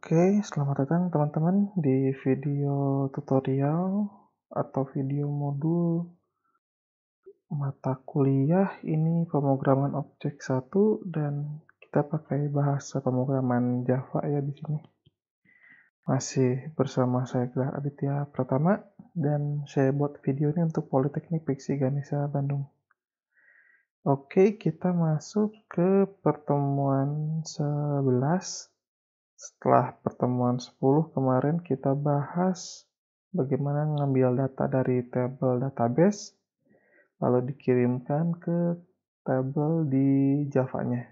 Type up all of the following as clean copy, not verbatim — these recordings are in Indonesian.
Oke, selamat datang teman-teman di video tutorial atau video modul mata kuliah ini pemrograman objek 1 dan kita pakai bahasa pemrograman Java ya di sini. Masih bersama saya Gelar Aditya Pratama dan saya buat video ini untuk Politeknik Piksi Ganesha Bandung. Oke, kita masuk ke pertemuan 11. Setelah pertemuan 10 kemarin kita bahas bagaimana ngambil data dari tabel database lalu dikirimkan ke tabel di Java-nya.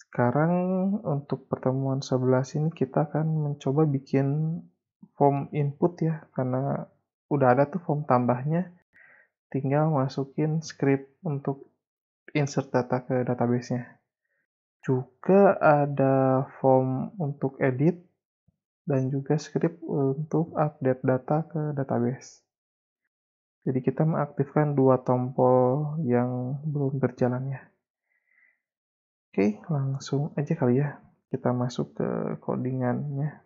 Sekarang untuk pertemuan 11 ini kita akan mencoba bikin form input ya, karena udah ada tuh form tambahnya, tinggal masukin script untuk insert data ke database-nya. Juga ada form untuk edit dan juga script untuk update data ke database. Jadi kita mengaktifkan dua tombol yang belum berjalan ya. Oke, langsung aja kali ya. Kita masuk ke codingannya.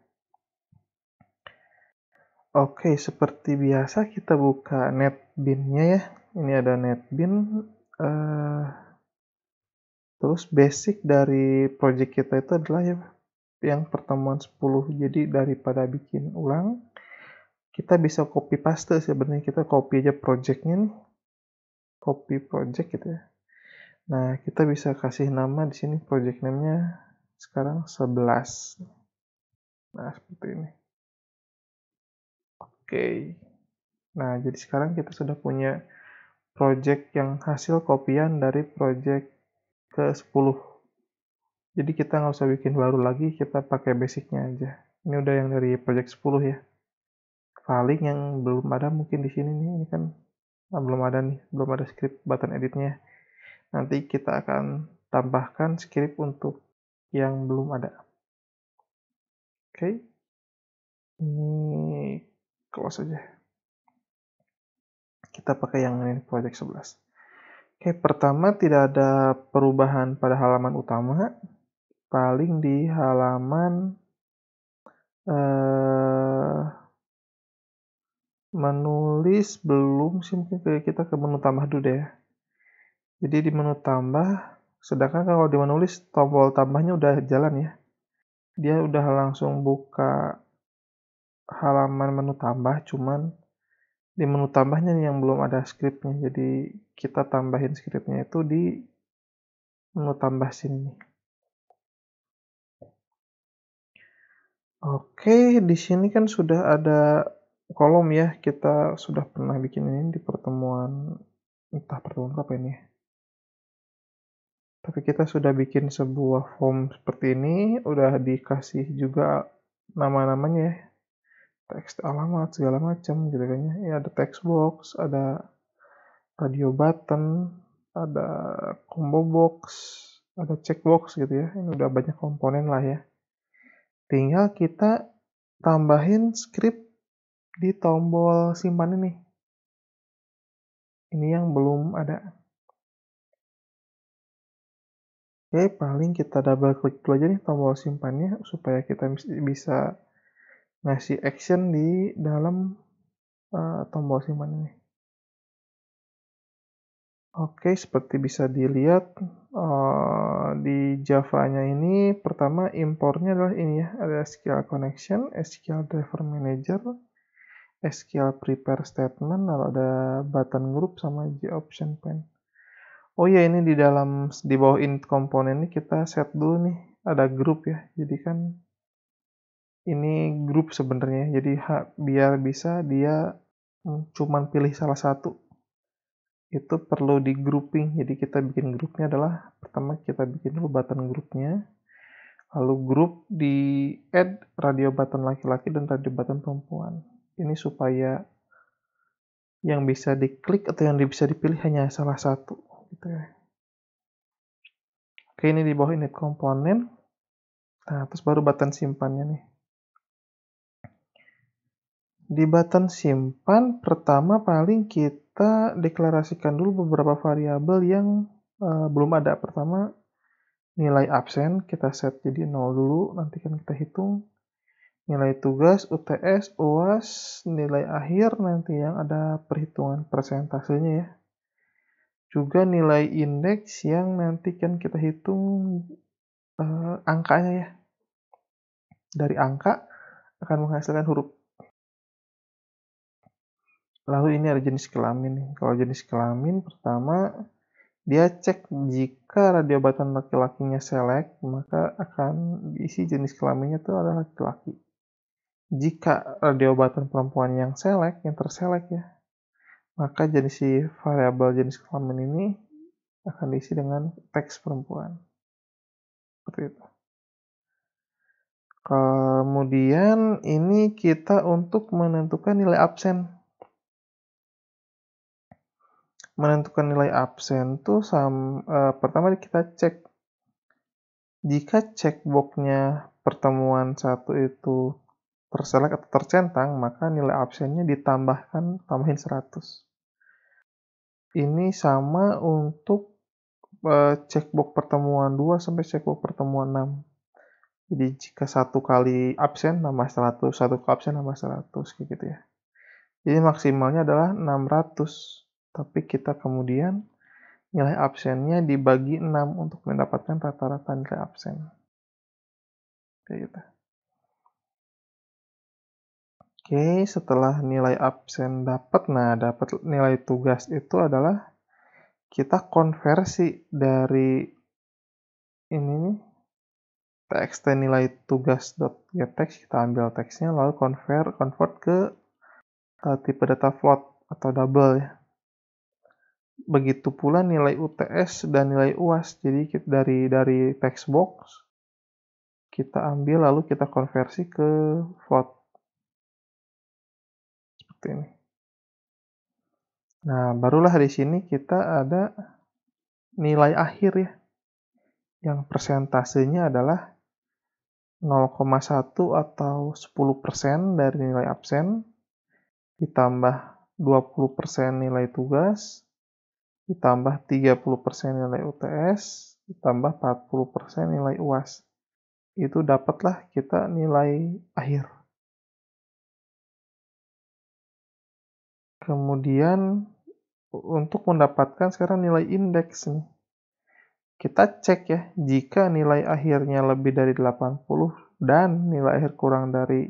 Oke, seperti biasa kita buka NetBeans-nya ya. Ini ada NetBeans. Terus basic dari project kita itu adalah yang pertemuan 10. Jadi daripada bikin ulang, kita bisa copy paste sebenarnya. Kita copy aja project-nya nih. Copy project gitu ya. Nah, kita bisa kasih nama di sini project name-nya sekarang 11. Nah, seperti ini. Oke. Nah, jadi sekarang kita sudah punya project yang hasil kopian dari project ke-10. Jadi kita nggak usah bikin baru lagi, kita pakai basic-nya aja. Ini udah yang dari project 10 ya. Paling yang belum ada mungkin di sini nih, ini kan belum ada nih, belum ada script button edit-nya. Nanti kita akan tambahkan script untuk yang belum ada. Oke. Ini close aja. Kita pakai yang ini project 11. Oke, pertama tidak ada perubahan pada halaman utama. Paling di halaman menulis belum sih, mungkin kita ke menu tambah dulu deh ya. Jadi di menu tambah, sedangkan kalau di menulis tombol tambahnya udah jalan ya. Dia udah langsung buka halaman menu tambah, cuman di menu tambahnya nih yang belum ada scriptnya. Jadi kita tambahin scriptnya itu di menu tambah sini. Oke, di sini kan sudah ada kolom ya. Kita sudah pernah bikin ini di pertemuan, entah pertemuan apa ini ya. Tapi kita sudah bikin sebuah form seperti ini, udah dikasih juga nama-namanya ya. Teks alamat segala macam gitu kan ya. Ini ada text box, ada radio button, ada combo box, ada checkbox gitu ya. Ini udah banyak komponen lah ya. Tinggal kita tambahin script di tombol simpan ini. Ini yang belum ada. Oke, paling kita double klik dulu aja nih tombol simpannya supaya kita bisa ngasih action di dalam tombol simpan ini. Oke, seperti bisa dilihat di Java-nya ini pertama impornya adalah ini ya, ada SQL connection, SQL driver manager, SQL prepare statement, lalu ada button group sama JOption pane. Oh iya, ini di bawah init komponen ini kita set dulu nih, ada group ya. Jadi kan ini grup sebenarnya. Jadi biar bisa dia cuman pilih salah satu. Itu perlu di grouping. Jadi kita bikin grupnya adalah pertama kita bikin dulu button grupnya. Lalu grup di add radio button laki-laki dan radio button perempuan. Ini supaya yang bisa diklik atau yang bisa dipilih hanya salah satu gitu ya. Oke, ini di bawah init komponen. Nah, terus baru button simpannya nih. Di button simpan pertama paling kita deklarasikan dulu beberapa variabel yang belum ada. Pertama Nilai absen kita set jadi 0 dulu, nanti kan kita hitung. Nilai tugas, UTS, UAS, nilai akhir nanti yang ada perhitungan persentasenya ya. Juga nilai indeks yang nanti kan kita hitung angkanya ya. Dari angka akan menghasilkan huruf. Lalu ini ada jenis kelamin nih. Kalau jenis kelamin pertama dia cek jika radiobatan laki-lakinya selek, maka akan diisi jenis kelaminnya itu adalah laki-laki. Jika radiobatan perempuan yang selek, yang terselek ya, maka jenis si variabel jenis kelamin ini akan diisi dengan teks perempuan. Seperti itu. Kemudian ini kita untuk menentukan nilai absen. Menentukan nilai absen tuh pertama kita cek jika checkbox-nya pertemuan 1 itu terselek atau tercentang, maka nilai absennya tambahin 100. Ini sama untuk checkbox pertemuan 2 sampai checkbox pertemuan 6. Jadi jika 1 kali absen nambah 100, 1 kali absen nambah 100 kayak gitu ya. Jadi maksimalnya adalah 600. Tapi kita kemudian nilai absennya dibagi 6 untuk mendapatkan rata-rata nilai absen. Kayak gitu. Oke, setelah nilai absen dapat nilai tugas itu adalah kita konversi dari ini nih, txt nilai tugas.getText, kita ambil teksnya lalu convert ke tipe data float atau double ya. Begitu pula nilai UTS dan nilai UAS. Jadi dari text box kita ambil lalu kita konversi ke float. Seperti ini. Nah, barulah di sini kita ada nilai akhir ya. Yang persentasenya adalah 0,1 atau 10% dari nilai absen ditambah 20% nilai tugas ditambah 30% nilai UTS, ditambah 40% nilai UAS. Itu dapatlah kita nilai akhir. Kemudian untuk mendapatkan sekarang nilai indeks nih. Kita cek ya, jika nilai akhirnya lebih dari 80 dan nilai akhir kurang dari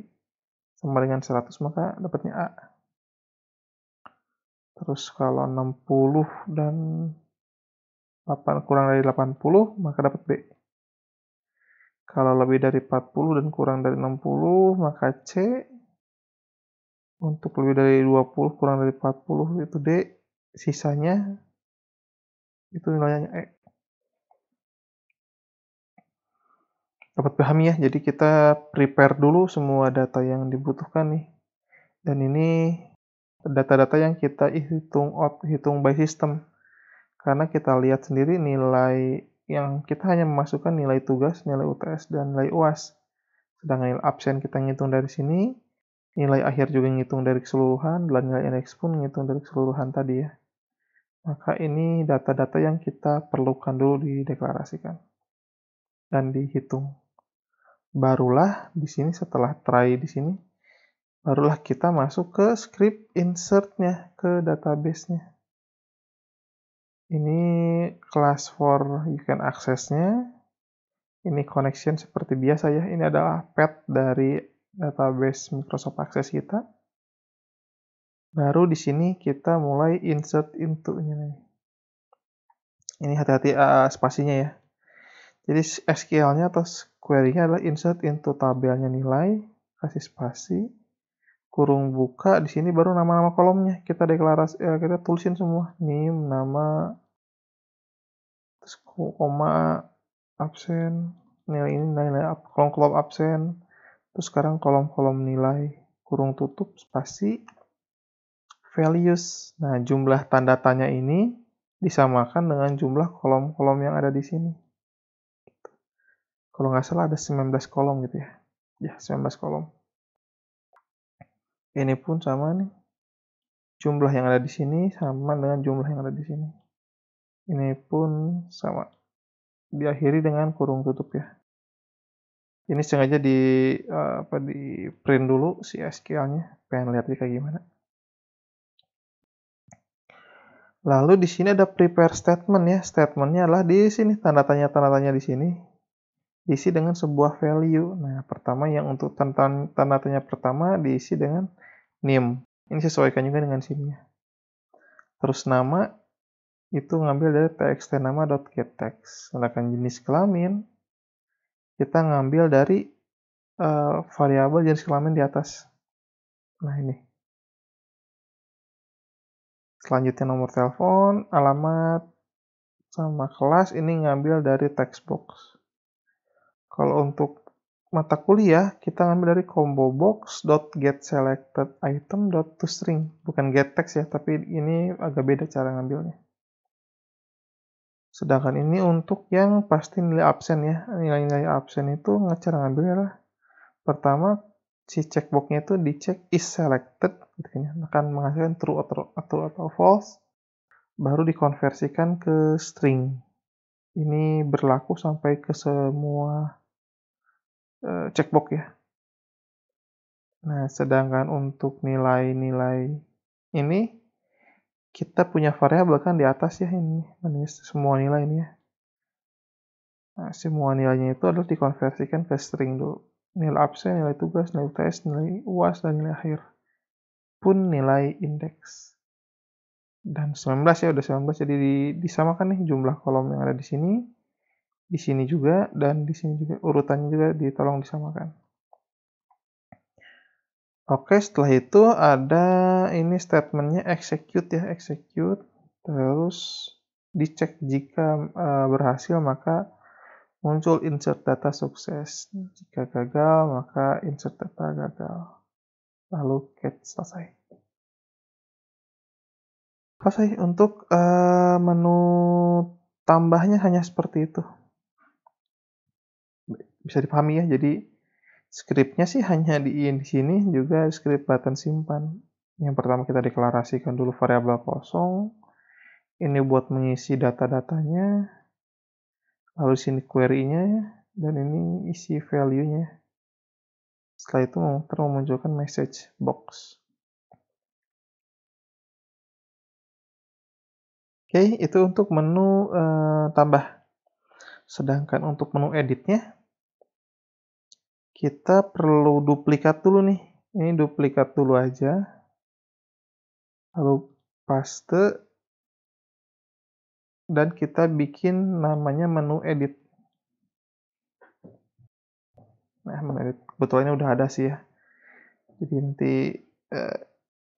sama dengan 100 maka dapatnya A. Terus kalau 60 dan kurang dari 80 maka dapat B. Kalau lebih dari 40 dan kurang dari 60 maka C. Untuk lebih dari 20 kurang dari 40 itu D. Sisanya itu nilainya E. Dapat paham ya? Jadi kita prepare dulu semua data yang dibutuhkan nih. Dan ini data-data yang kita hitung by system. Karena kita lihat sendiri nilai yang kita hanya memasukkan nilai tugas, nilai UTS, dan nilai UAS. Sedangkan nilai absen kita ngitung dari sini, nilai akhir juga ngitung dari keseluruhan, dan nilai indeks pun ngitung dari keseluruhan tadi ya. Maka ini data-data yang kita perlukan dulu dideklarasikan dan dihitung. Barulah di sini setelah try di sini, barulah kita masuk ke script insert-nya ke database-nya. Ini class for you can access-nya. Ini connection seperti biasa ya. Ini adalah path dari database Microsoft Access kita. Baru di sini kita mulai insert into-nya nih. Ini hati-hati spasinya ya. Jadi SQL-nya atau query-nya adalah insert into tabelnya nilai, kasih spasi, kurung buka, di sini baru nama-nama kolomnya. Kita kita tulisin semua. Name, nama, terus koma, absen, nilai ini, nilai kolom-kolom absen. Terus sekarang kolom-kolom nilai, kurung tutup, spasi, values. Nah, jumlah tanda tanya ini disamakan dengan jumlah kolom-kolom yang ada di sini. Kalau nggak salah ada 19 kolom gitu ya. Ya, 19 kolom. Ini pun sama nih. Jumlah yang ada di sini sama dengan jumlah yang ada di sini. Ini pun sama. diakhiri dengan kurung tutup ya. Ini sengaja di print dulu si SQL-nya, pengen lihat kayak gimana. Lalu di sini ada prepare statement ya. Statement-nya adalah di sini tanda tanya di sini diisi dengan sebuah value. Nah, pertama yang untuk tanda tanya pertama diisi dengan name. Ini sesuaikan juga dengan sini ya. Terus nama itu ngambil dari txt nama.getText. Sedangkan jenis kelamin kita ngambil dari variabel jenis kelamin di atas. Nah, ini. Selanjutnya nomor telepon, alamat, sama kelas ini ngambil dari text box. Kalau untuk mata kuliah, kita ngambil dari combo box.getSelectedItem.toString. Bukan getText ya, tapi ini agak beda cara ngambilnya. Sedangkan ini untuk yang pasti nilai absen ya. Nilai-nilai absen itu cara ngambilnya adalah pertama si checkbox-nya itu dicek is selected gitu kan ya. Akan menghasilkan true atau false, baru dikonversikan ke string. Ini berlaku sampai ke semua checkbox ya. Nah, sedangkan untuk nilai-nilai ini kita punya variabel kan di atas ya ini semua nilai ini ya. Nah, semua nilainya itu adalah dikonversikan ke string dulu. Nilai absen, nilai tugas, nilai UTS, nilai UAS, dan nilai akhir. Pun nilai indeks. Dan 19 ya, udah 19. Jadi disamakan nih jumlah kolom yang ada di sini juga, dan di sini juga. Urutannya juga ditolong disamakan. Oke, setelah itu ada ini statementnya execute ya, execute. Terus dicek jika berhasil maka muncul insert data sukses. Jika gagal maka insert data gagal. Lalu catch selesai. Selesai. Untuk menu tambahnya hanya seperti itu. Bisa dipahami ya, jadi scriptnya sih hanya di sini, juga script button simpan. Yang pertama kita deklarasikan dulu variabel kosong. Ini buat mengisi data-datanya. Lalu sini query-nya, dan ini isi value-nya. Setelah itu memunculkan message box. Oke, itu untuk menu tambah. Sedangkan untuk menu editnya, kita perlu duplikat dulu nih. Ini duplikat dulu aja. Lalu paste. Dan kita bikin namanya menu edit. Nah, menu edit. Kebetulannya udah ada sih ya. Jadi nanti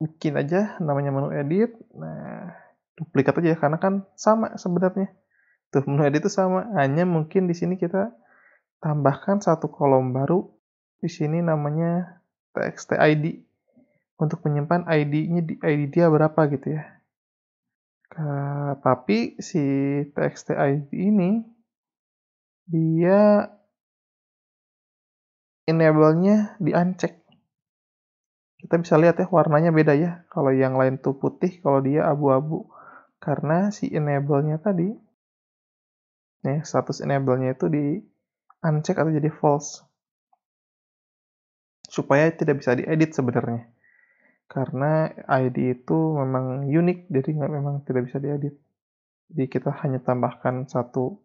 bikin aja namanya menu edit. Nah, duplikat aja ya, karena kan sama sebenarnya. Tuh, menu edit itu sama. Hanya mungkin di sini kita tambahkan satu kolom baru. Di sini namanya txt_id. Untuk menyimpan ID dia berapa gitu ya. Tapi si txt_id ini dia enable-nya di uncheck. Kita bisa lihat ya warnanya beda ya. Kalau yang lain tuh putih, kalau dia abu-abu. Karena si enable-nya tadi, nih status enable-nya itu di uncheck atau jadi false. Supaya tidak bisa diedit sebenarnya. Karena ID itu memang unik, jadi memang tidak bisa diedit. Jadi kita hanya tambahkan satu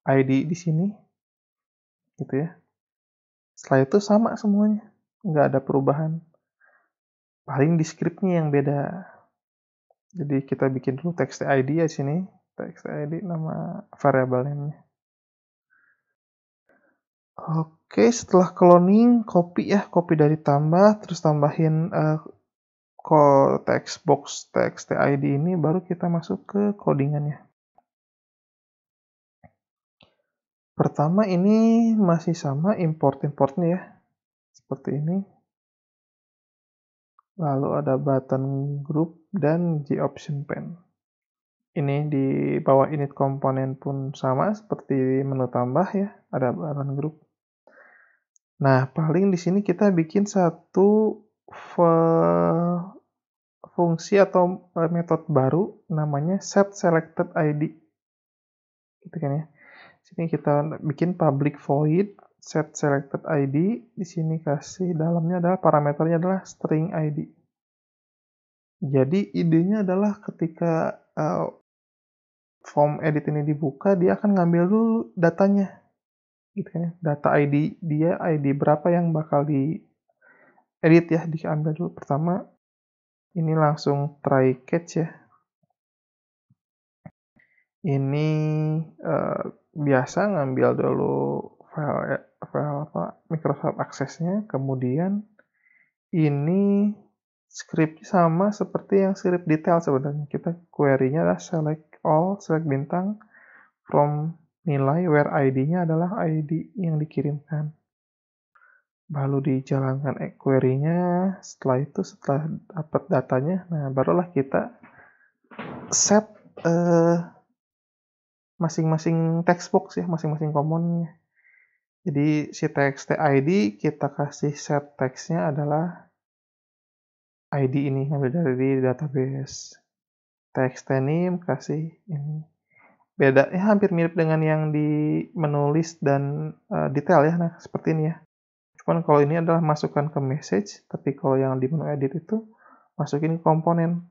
ID di sini, gitu ya. Setelah itu sama semuanya, nggak ada perubahan. Paling di script-nya yang beda. Jadi kita bikin dulu txt_id ya sini, txt_id nama variable name-nya. Oke, setelah cloning, copy dari tambah, terus tambahin text box txt_id ini, baru kita masuk ke codingannya. Pertama ini masih sama import-importnya ya, seperti ini. Lalu ada button group dan G-option pen. Ini di bawah init komponen pun sama seperti menu tambah ya, ada button group. Nah, paling di sini kita bikin satu fungsi atau metode baru namanya setSelectedID. Gitu kan ya. Sini kita bikin public void set selected ID. Di sini kasih dalamnya adalah parameternya adalah string ID. Jadi idenya adalah ketika form edit ini dibuka, dia akan ngambil dulu datanya, gitu kan ya. Data ID dia, ID berapa yang bakal di edit ya, diambil dulu. Pertama, ini langsung try catch ya. Ini biasa ngambil dulu file Microsoft Access-nya, kemudian ini script sama seperti yang script detail sebenarnya. Kita query-nya adalah select all, select bintang from nilai where ID-nya adalah ID yang dikirimkan. Lalu dijalankan query-nya, setelah dapat datanya, nah barulah kita set masing-masing textbox ya, masing-masing komponennya. Jadi si txt ID kita kasih set text-nya adalah ID ini, ngambil dari database. Text name kasih ini. Beda ya, hampir mirip dengan yang di menulis dan detail ya. Nah, seperti ini ya. Cuman kalau ini adalah masukkan ke message, tapi kalau yang di menu edit itu masukin komponen.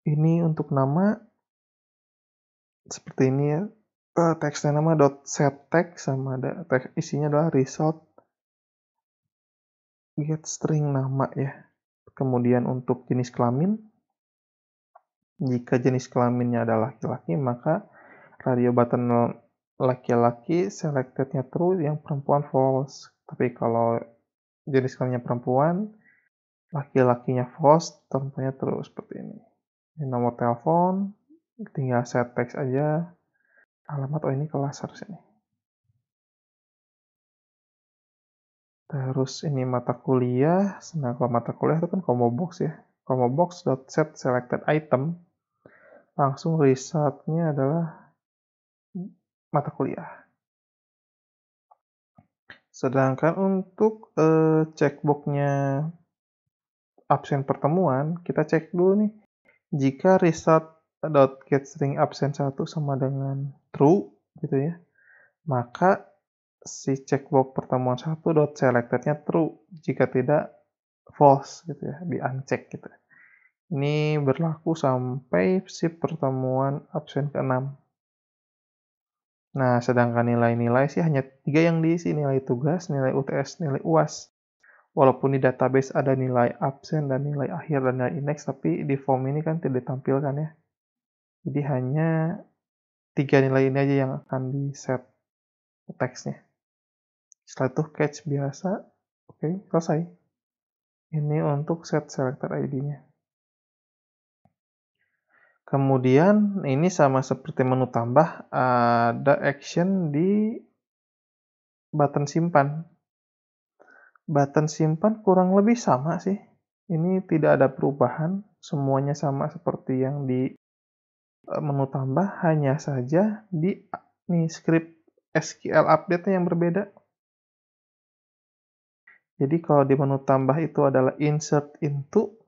Ini untuk nama seperti ini ya. Teksnya nama .setText sama ada isinya adalah result get string nama ya. Kemudian untuk jenis kelamin, jika jenis kelaminnya adalah laki-laki, maka radio button laki-laki selected-nya true, yang perempuan false. Tapi kalau jenis kelaminnya perempuan, laki-lakinya false, perempuannya true, seperti ini. Ini nomor telepon, tinggal set text aja. Alamat, oh ini kelas harus ini. Terus ini mata kuliah. Nah, kalau mata kuliah itu kan combo box ya. Combo box.set selected item. Langsung result-nya adalah mata kuliah. Sedangkan untuk checkbox-nya absen pertemuan, kita cek dulu nih. Jika result.getString absen 1 sama dengan true gitu ya, maka si checkbox pertemuan 1 selected-nya true. Jika tidak, false gitu ya, di uncheck gitu. Ini berlaku sampai si pertemuan absen ke-6. Nah, sedangkan nilai-nilai sih hanya 3 yang diisi, nilai tugas, nilai UTS, nilai UAS. Walaupun di database ada nilai absen dan nilai akhir dan nilai index, tapi di form ini kan tidak ditampilkan ya. Jadi hanya 3 nilai ini aja yang akan di-set teksnya. Setelah itu catch biasa, oke, selesai. Ini untuk set selected ID-nya. Kemudian ini sama seperti menu tambah, ada action di button simpan. Button simpan kurang lebih sama sih. Ini tidak ada perubahan, semuanya sama seperti yang di menu tambah, hanya saja di script SQL update-nya yang berbeda. Jadi kalau di menu tambah itu adalah insert into,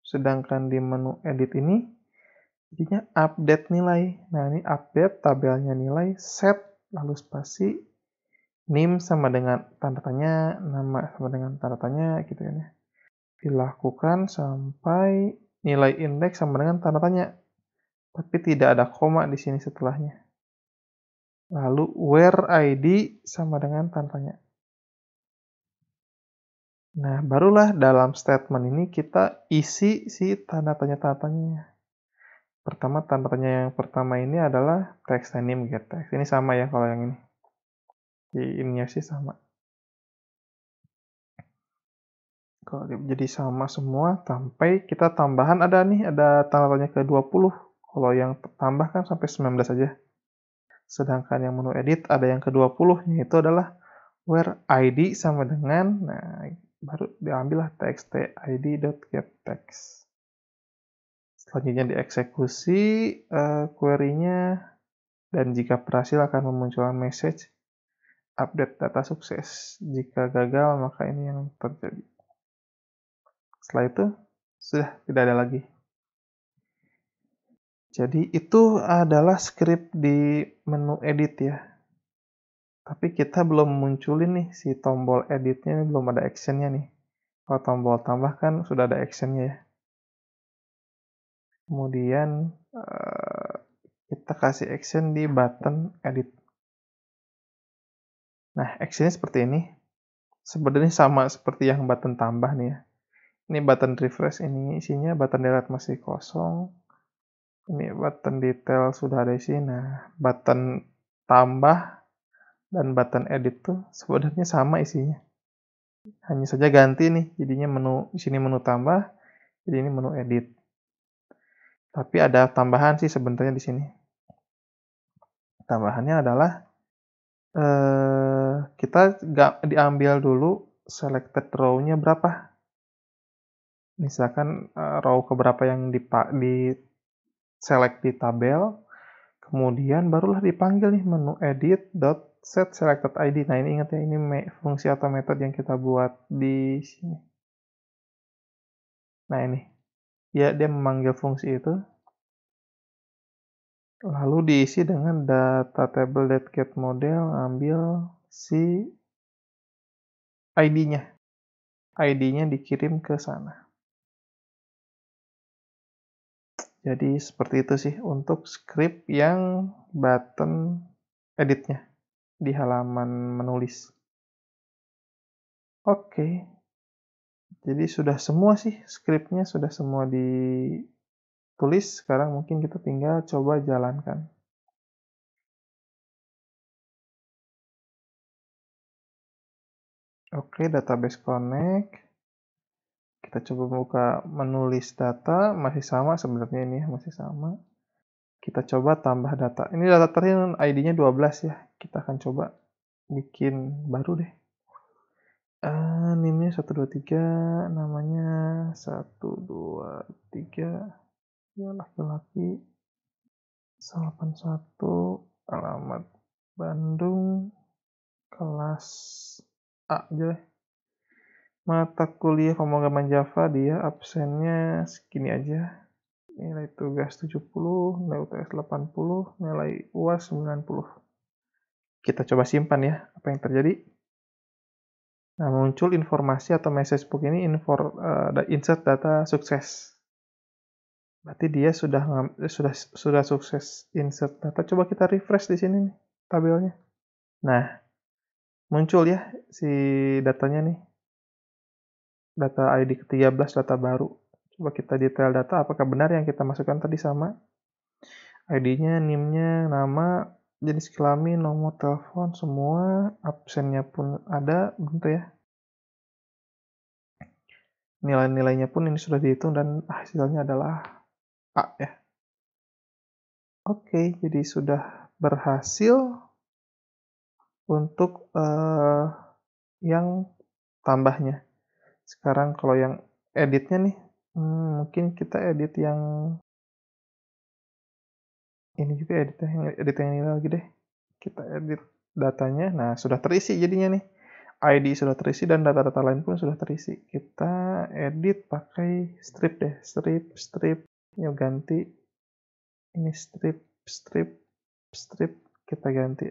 sedangkan di menu edit ini jadinya update nilai. Nah, ini update tabelnya nilai, set, lalu spasi, name sama dengan tanda tanya, nama sama dengan tanda tanya, gitu kan ya. Dilakukan sampai nilai indeks sama dengan tanda tanya. Tapi tidak ada koma di sini setelahnya. Lalu where ID sama dengan tanda tanya. Nah, barulah dalam statement ini kita isi si tanda tanya-tanyanya. Pertama, tanda tanya yang pertama ini adalah text name get text. Ini sama ya kalau yang ini. Ininya sih sama. Kalau jadi sama semua, sampai kita tambahan ada nih, ada tanda tanya ke-20. Kalau yang tambah kan sampai 19 aja. Sedangkan yang menu edit ada yang ke-20, yaitu adalah where ID sama dengan, nah baru diambillah text id.getText. Selanjutnya dieksekusi query-nya, dan jika berhasil akan memunculkan message update data sukses. Jika gagal, maka ini yang terjadi. Setelah itu, sudah tidak ada lagi. Jadi itu adalah script di menu edit ya. Tapi kita belum munculin nih si tombol editnya, belum ada actionnya nih. Kalau tombol tambah kan sudah ada actionnya ya. Kemudian kita kasih action di button edit. Nah, actionnya seperti ini. Sebenarnya sama seperti yang button tambah nih ya. Ini button refresh, ini isinya button delete masih kosong. Ini button detail sudah ada isi. Nah, button tambah dan button edit tuh sebenarnya sama isinya. Hanya saja ganti nih, jadinya menu di sini menu tambah, jadi ini menu edit. Tapi ada tambahan sih sebenarnya di sini. Tambahannya adalah kita nggak diambil dulu selected row-nya berapa. Misalkan row keberapa yang di select di tabel, kemudian barulah dipanggil nih menu edit dot set selected ID. Nah, ini ingat ya, ini fungsi atau metode yang kita buat di sini. Nah, ini. Ya, dia memanggil fungsi itu. Lalu diisi dengan data table.getModel, ambil si ID-nya. ID-nya dikirim ke sana. Jadi seperti itu sih untuk script yang button editnya di halaman menulis. Oke, jadi sudah semua sih scriptnya sudah semua ditulis. Sekarang mungkin kita tinggal coba jalankan. Oke, database connect. Kita coba buka menulis data, masih sama sebenarnya ini ya, masih sama. Kita coba tambah data. Ini data terakhir ID-nya 12 ya. Kita akan coba bikin baru deh. NIM-nya 123, namanya 123, ya laki-laki, 81, alamat Bandung, kelas A aja. Mata kuliah pemrograman Java, dia absennya segini aja. Nilai tugas 70, nilai UTS 80, nilai UAS 90. Kita coba simpan ya, apa yang terjadi. Nah, muncul informasi atau message book ini insert data sukses. Berarti dia sudah sukses insert data. Coba kita refresh di sini nih tabelnya. Nah, muncul ya si datanya nih. Data ID ke-13 data baru. Coba kita detail data apakah benar yang kita masukkan tadi sama. ID-nya, NIM-nya, nama, jenis kelamin, nomor telepon, semua, absennya pun ada, bentar ya. Nilai-nilainya pun ini sudah dihitung dan hasilnya adalah A ya. Oke, jadi sudah berhasil untuk yang tambahnya. Sekarang kalau yang editnya nih, mungkin kita edit yang ini juga edit yang ini lagi deh. Kita edit datanya. Nah, sudah terisi jadinya nih. ID sudah terisi dan data-data lain pun sudah terisi. Kita edit pakai strip deh. Strip. Yuk ganti. Ini strip. Kita ganti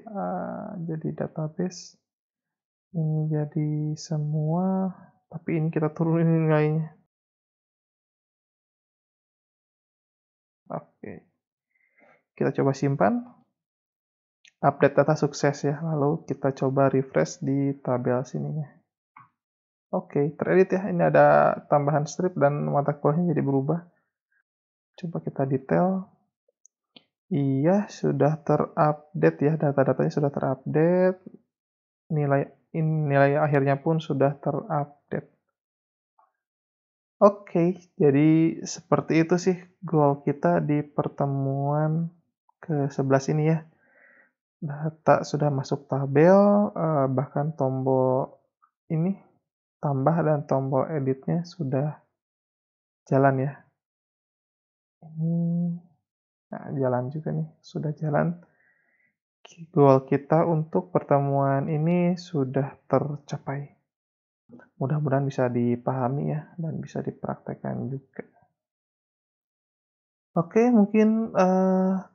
jadi database. Ini jadi semua. Tapi ini kita turunin nilainya. Oke. Kita coba simpan. Update data sukses ya. Lalu kita coba refresh di tabel sininya. Oke, teredit ya. Ini ada tambahan strip dan mata kuliahnya jadi berubah. Coba kita detail. Iya, sudah terupdate ya. Data-datanya sudah terupdate. Nilai akhirnya pun sudah terupdate. Oke, jadi seperti itu sih goal kita di pertemuan ke-11 ini ya. Data sudah masuk tabel, bahkan tombol ini tambah dan tombol editnya sudah jalan ya. Ini jalan juga nih, sudah jalan. Goal kita untuk pertemuan ini sudah tercapai. Mudah-mudahan bisa dipahami ya dan bisa dipraktekkan juga. Oke, mungkin,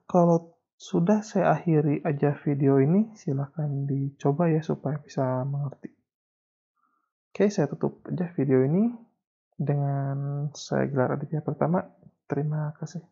kalau sudah saya akhiri aja video ini, silahkan dicoba ya supaya bisa mengerti. Oke, saya tutup aja video ini dengan saya gelar aditya pertama. Terima kasih.